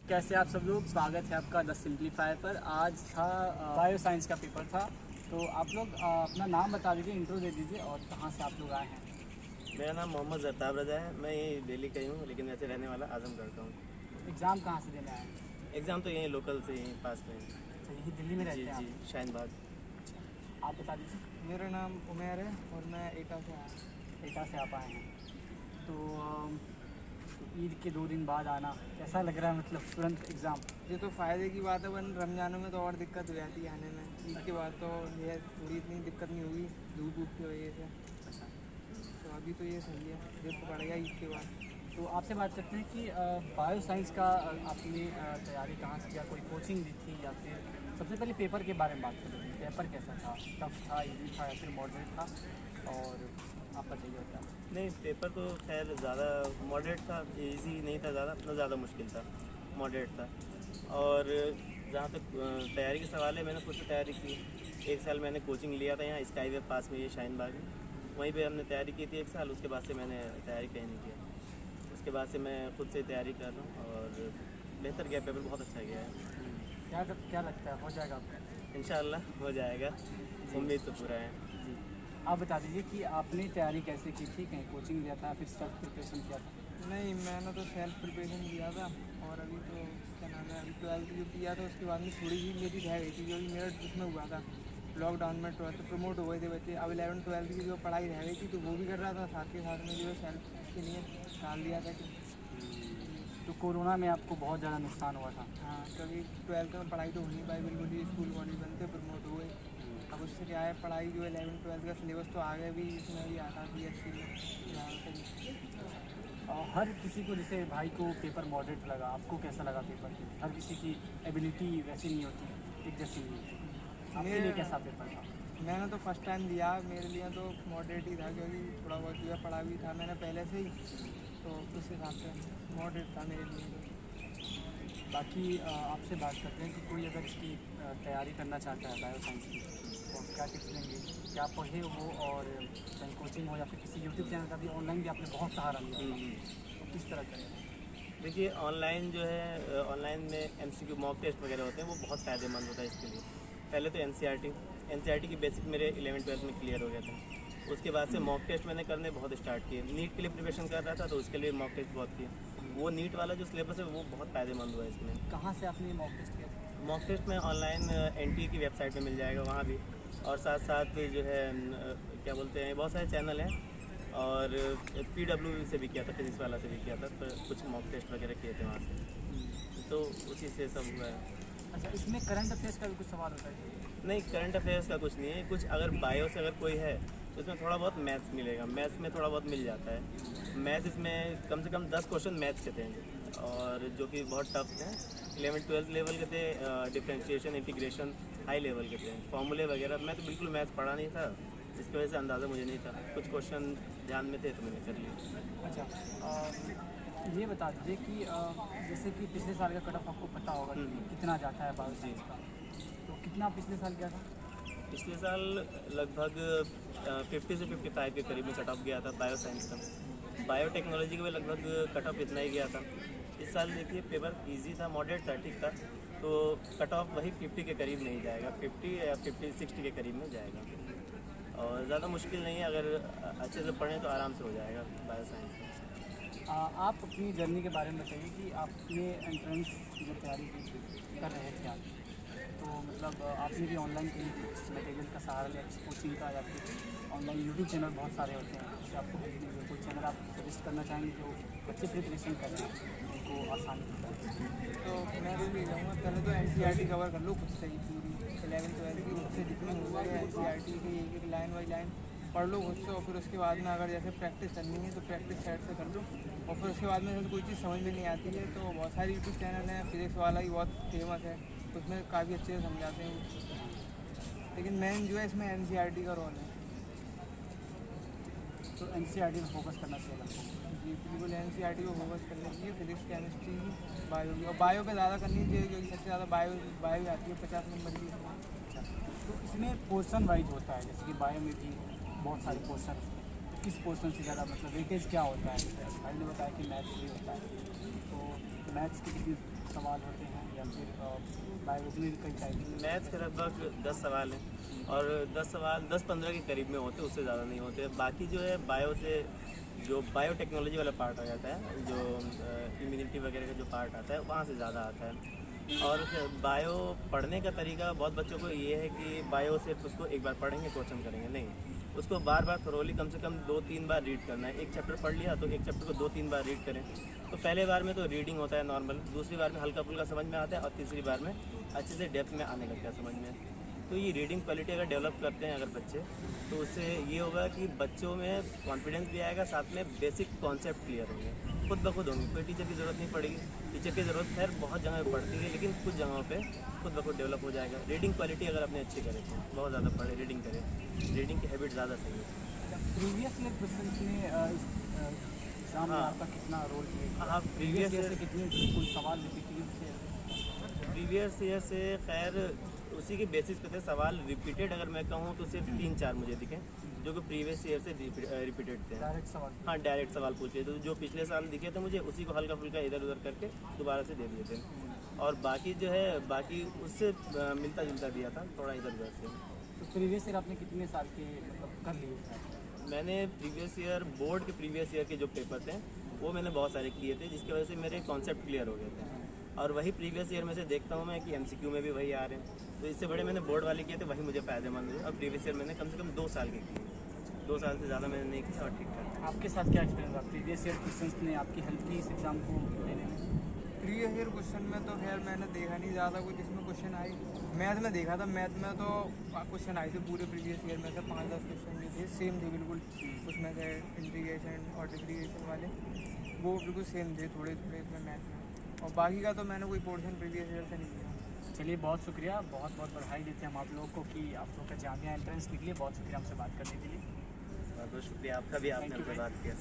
कैसे आप सब लोग, स्वागत है आपका द सिंप्लीफायर पर। आज था बायो साइंस का पेपर था, तो आप लोग अपना नाम बता दीजिए, इंट्रो दे दीजिए और कहाँ से आप लोग आए हैं। मेरा नाम मोहम्मद जरताब रजा है। मैं यही दिल्ली का ही हूँ, लेकिन वैसे रहने वाला आजमगढ़ का हूँ। एग्ज़ाम कहाँ से देने आए हैं? एग्ज़ाम तो यहीं लोकल से यहीं पास में है। अच्छा, यही दिल्ली में रहते जी हैं जी, आप? शाहीन बाग। अच्छा, आप बता दीजिए। मेरा नाम उमेर है और मैं एटा से आया। एटा से आप आए हैं, तो ईद के 2 दिन बाद आना कैसा लग रहा है? मतलब तुरंत एग्ज़ाम। ये तो फ़ायदे की बात है, वन रमज़ानों में तो और दिक्कत हो जाती है आने में। ईद के बाद तो ये थोड़ी इतनी दिक्कत नहीं होगी धूप धूप की वजह से। अच्छा, तो अभी तो ये सही है, ये तो पड़ेगा ईद के बाद। तो आपसे बात करते हैं कि बायो साइंस का आपने तैयारी कहाँ से किया? कोई कोचिंग ली थी या फिर सबसे पहले पेपर के बारे में बात करें। पेपर कैसा था? टफ था, इजी था या फिर मॉडरेट था? और आप बताइए क्या। नहीं, पेपर तो खैर ज़्यादा मॉडरेट था, इजी नहीं था ज़्यादा, ना ज़्यादा मुश्किल था, मॉडरेट था। और जहाँ तक तैयारी के सवाल है, मैंने खुद से तैयारी की। 1 साल मैंने कोचिंग लिया था यहाँ स्काई वे पास में, ये शाहीन बाग में। वहीं पे हमने तैयारी की थी 1 साल। उसके बाद से मैंने तैयारी कहीं नहीं किया। उसके बाद से मैं खुद से तैयारी कर रहा हूँ और बेहतर गया, पेपर बहुत अच्छा गया है। क्या लगता है, हो जाएगा आपका? इंशाअल्लाह हो जाएगा, उम्मीद तो पूरा है। जी, आप बता दीजिए कि आपने तैयारी कैसे की थी? कहीं कोचिंग लिया था, फिर सेल्फ प्रिपरेशन किया था? नहीं, मैंने तो सेल्फ प्रिपरेशन किया था। और अभी तो क्या नाम है, अभी 12th जो किया था उसके बाद में थोड़ी सी मेरी रह गई थी, जो भी मेरा जिसमें हुआ था लॉकडाउन में। 12th प्रमोट हो गए थे बच्चे। अब 11th 12th की जो पढ़ाई रह गई थी तो वो भी कर रहा था, साथ के साथ में जो है सेल्फ के लिए डाल दिया था कि तो कोरोना में आपको बहुत ज़्यादा नुकसान हुआ था। हाँ, क्योंकि 12th में पढ़ाई तो हो नहीं पाई बिल्कुल ही। स्कूल कॉलेज बनते प्रमोट हो गए। अब उससे क्या है, पढ़ाई जो 11th 12th का सिलेबस तो आगे भी इसमें भी आता है BSc में। और हर किसी को, जैसे भाई को पेपर मॉडरेट लगा, आपको कैसा लगा पेपर? हर किसी की एबिलिटी वैसी नहीं होती, एक जैसी नहीं होती। आपके लिए कैसा पेपर था? मैंने तो फर्स्ट टाइम दिया, मेरे लिए तो मॉडरेट ही था, क्योंकि थोड़ा बहुत जो है पढ़ा भी था मैंने पहले से ही, तो उस हिसाब से मॉडरेट था मेरे लिए तो। बाकी आपसे बात करते हैं कि कोई अगर इसकी तैयारी करना चाहता है बायो साइंस की, तो आप क्या टिप्स देंगे? क्या पढ़े हो, और कहीं कोचिंग हो या फिर किसी यूट्यूब चैनल का भी ऑनलाइन भी आपने बहुत सहारा लिया होगा, तो किस तरह करें? देखिए, ऑनलाइन जो है, ऑनलाइन में MCQ मॉक टेस्ट वगैरह होते हैं, वो बहुत फ़ायदेमंद होता है इसके लिए। पहले तो NCERT की बेसिक मेरे 11th 12th में क्लियर हो गया था। उसके बाद से मॉक टेस्ट मैंने करने बहुत स्टार्ट किए। नीट के लिए प्रिपरेशन कर रहा था, तो उसके लिए मॉक टेस्ट बहुत किए। वो नीट वाला जो सिलेबस है वो बहुत फ़ायदेमंद हुआ है इसमें। कहाँ से आपने मॉक टेस्ट किया था? मॉक टेस्ट में ऑनलाइन NTA की वेबसाइट पे मिल जाएगा, वहाँ भी। और साथ साथ जो है क्या बोलते हैं, बहुत सारे चैनल हैं। और PW से भी किया था, फिजिक्स वाला से भी किया था, तो कुछ मॉक टेस्ट वगैरह किए थे वहाँ से, तो उसी से सब हुआ है। अच्छा, इसमें करंट अफेयर्स का भी कुछ सवाल होता है? नहीं, करंट अफेयर्स का कुछ नहीं है कुछ। अगर बायो से अगर कोई है तो इसमें थोड़ा बहुत मैथ्स मिलेगा, मैथ्स में थोड़ा बहुत मिल जाता है। मैथ्स इसमें कम से कम 10 क्वेश्चन मैथ्स के थे, और जो कि बहुत टफ थे। 11th 12th लेवल के थे, डिफ्रेंशिएशन, इंटीग्रेशन हाई लेवल के थे, फॉर्मूले वगैरह। मैं तो बिल्कुल मैथ्स पढ़ा नहीं था, इसकी वजह से अंदाज़ा मुझे नहीं था। कुछ क्वेश्चन ध्यान में थे तो मैंने कर लिया। अच्छा, ये बता दीजिए कि जैसे कि पिछले साल का कट ऑफ आपको पता होगा कि कितना जाता है बायो साइंस का, तो कितना पिछले साल गया था? पिछले साल लगभग 50 से 55 के करीब में कट ऑफ गया था बायो साइंस का। बायोटेक्नोलॉजी का भी लगभग कट ऑफ इतना ही गया था। इस साल देखिए पेपर इजी था, मॉडरेट था, ठीक था, तो कट ऑफ वही 50 के करीब नहीं जाएगा, 50 या 60 के करीब में जाएगा। और ज़्यादा मुश्किल नहीं है, अगर अच्छे से पढ़ें तो आराम से हो जाएगा बायो साइंस। आप अपनी जर्नी के बारे में बताइए कि आपने एंट्रेंस की जो तैयारी कर रहे थे आप, तो मतलब आपने भी ऑनलाइन कुछ मटेरियल का सहारा लिया, कोचिंग का, या फिर ऑनलाइन यूट्यूब चैनल बहुत सारे होते हैं, उससे आपको कोई चैनल आप सजेस्ट करना चाहेंगे जो बच्चे प्रिपरेशन कर रहे हैं उनको आसानी होता है? तो मैं तो ये कहूँगा, पहले तो NCERT कवर कर लो खुद से ही पूरी 11th 12th की, उससे जितनी हो गई NCERT की एक एक लाइन बाई लाइन पढ़ लो खुद से। और फिर उसके बाद में अगर जैसे प्रैक्टिस करनी है तो प्रैक्टिस साइड से कर लो। और फिर उसके बाद में जैसे कोई चीज़ समझ में नहीं आती है तो बहुत सारे यूट्यूब चैनल हैं, फिजिक्स वाला ही बहुत फेमस है, उसमें काफ़ी अच्छे से समझाते हैं। लेकिन मेन जो है इसमें NCERT का रोल है। तो NCERT में फोकस करना चाहिए लगता है। जी बिल्कुल, NCERT को फोकस करनी चाहिए, फिजिक्स केमिस्ट्री बायो की। और बायो पे ज़्यादा करनी चाहिए, क्योंकि सबसे ज़्यादा बायो आती है 50 नंबर की। अच्छा, तो इसमें पोर्शन वाइज होता है, जैसे कि बायो में भी बहुत सारे पोर्शन, तो किस पोर्शन से ज़्यादा मतलब वेटेज क्या होता है? भाई ने बताया कि मैथ्स भी होता है, तो मैथ्स की कितनी सवाल होते हैं या फिर बायोलॉजी में कई टाइप? मैथ्स के लगभग 10 सवाल हैं और 10 सवाल 10-15 के करीब में होते हैं, उससे ज़्यादा नहीं होते। बाकी जो है बायो से जो बायोटेक्नोलॉजी वाला पार्ट आ जाता है, जो इम्यूनिटी वगैरह का जो पार्ट आता है वहाँ से ज़्यादा आता है। और बायो पढ़ने का तरीका बहुत बच्चों को ये है कि बायो सिर्फ उसको एक बार पढ़ेंगे क्वेश्चन करेंगे, नहीं, उसको बार बार थोरोली कम से कम 2-3 बार रीड करना है। एक चैप्टर पढ़ लिया तो एक चैप्टर को 2-3 बार रीड करें। तो पहले बार में तो रीडिंग होता है नॉर्मल, दूसरी बार में हल्का फुल्का समझ में आता है और तीसरी बार में अच्छे से डेप्थ में आने लगता है समझ में। तो ये रीडिंग क्वालिटी अगर डेवलप करते हैं अगर बच्चे, तो उससे ये होगा कि बच्चों में कॉन्फिडेंस भी आएगा, साथ में बेसिक कॉन्सेप्ट क्लियर होंगे, खुद ब खुद होंगे। कोई टीचर की ज़रूरत नहीं पड़ेगी। टीचर की ज़रूरत खैर बहुत जगह पे पड़ती है, लेकिन कुछ जगहों पे खुद ब खुद डेवलप हो जाएगा। रीडिंग क्वालिटी अगर अपने अच्छी करें तो बहुत ज़्यादा पढ़े, रीडिंग करें, रीडिंग की हैबिट ज़्यादा सही है। प्रीवियस ईयर क्वेश्चन में एग्जाम में हाँ। आपका कितना रोल प्ले? हाँ, प्रीवियस ईयर से कितने कोई सवाल रिपीटेड थे? प्रीवियस ईयर से खैर उसी के बेसिस पे थे सवाल। रिपीटेड अगर मैं कहूँ तो सिर्फ 3-4 मुझे दिखे जो कि प्रीवियस ईयर से रिपीटेड थे। डायरेक्ट सवाल? हाँ, डायरेक्ट सवाल पूछे तो जो पिछले साल दिखे थे मुझे, उसी को हल्का फुल्का इधर उधर करके दोबारा से दे दिए थे। और बाकी जो है बाकी उससे मिलता जुलता दिया था थोड़ा इधर उधर से। तो प्रीवियस ईयर आपने कितने साल के मतलब कर लिए थे? मैंने प्रीवियस ईयर बोर्ड के प्रीवियस ईयर के जो पेपर थे वो मैंने बहुत सारे किए थे, जिसकी वजह से मेरे कॉन्सेप्ट क्लियर हो गए थे। और वही प्रीवियस ईयर में से देखता हूँ मैं कि एमसीक्यू में भी वही आ रहे हैं, तो इससे बड़े मैंने बोर्ड वाले किए थे, वही मुझे फ़ायदेमंद हुए। और प्रीवियस ईयर मैंने कम से कम 2 साल के किए, 2 साल से ज़्यादा मैंने नहीं किया और ठीक ठाक। आपके साथ क्या एक्सपीरियंस रहा प्रीवियस ईयर क्वेश्चंस ने आपकी हेल्प की इस एग्ज़ाम को लेने में? प्रीवियस ईयर क्वेश्चन में तो खैर मैंने देखा नहीं ज़्यादा कुछ इसमें क्वेश्चन आए। मैथ में देखा था, मैथ में तो क्वेश्चन आए थे पूरे प्रीवियस ईयर में से 5-10 क्वेश्चन भी थे, सेम थे बिल्कुल। उसमें से इंटीग्रेशन और डिफरेंशिएशन वाले वो बिल्कुल सेम थे, थोड़े थोड़े इसमें मैथ में। और बाकी का तो मैंने कोई पोर्शन प्रीवियस ईयर से नहीं किया। चलिए, बहुत शुक्रिया, बहुत बहुत बधाई देते हैं हम आप लोगों को कि आप लोग का जामिया एंट्रेंस निकली। बहुत शुक्रिया हमसे बात करने के लिए। बहुत बहुत शुक्रिया आपका भी, आपने हमसे बात किया।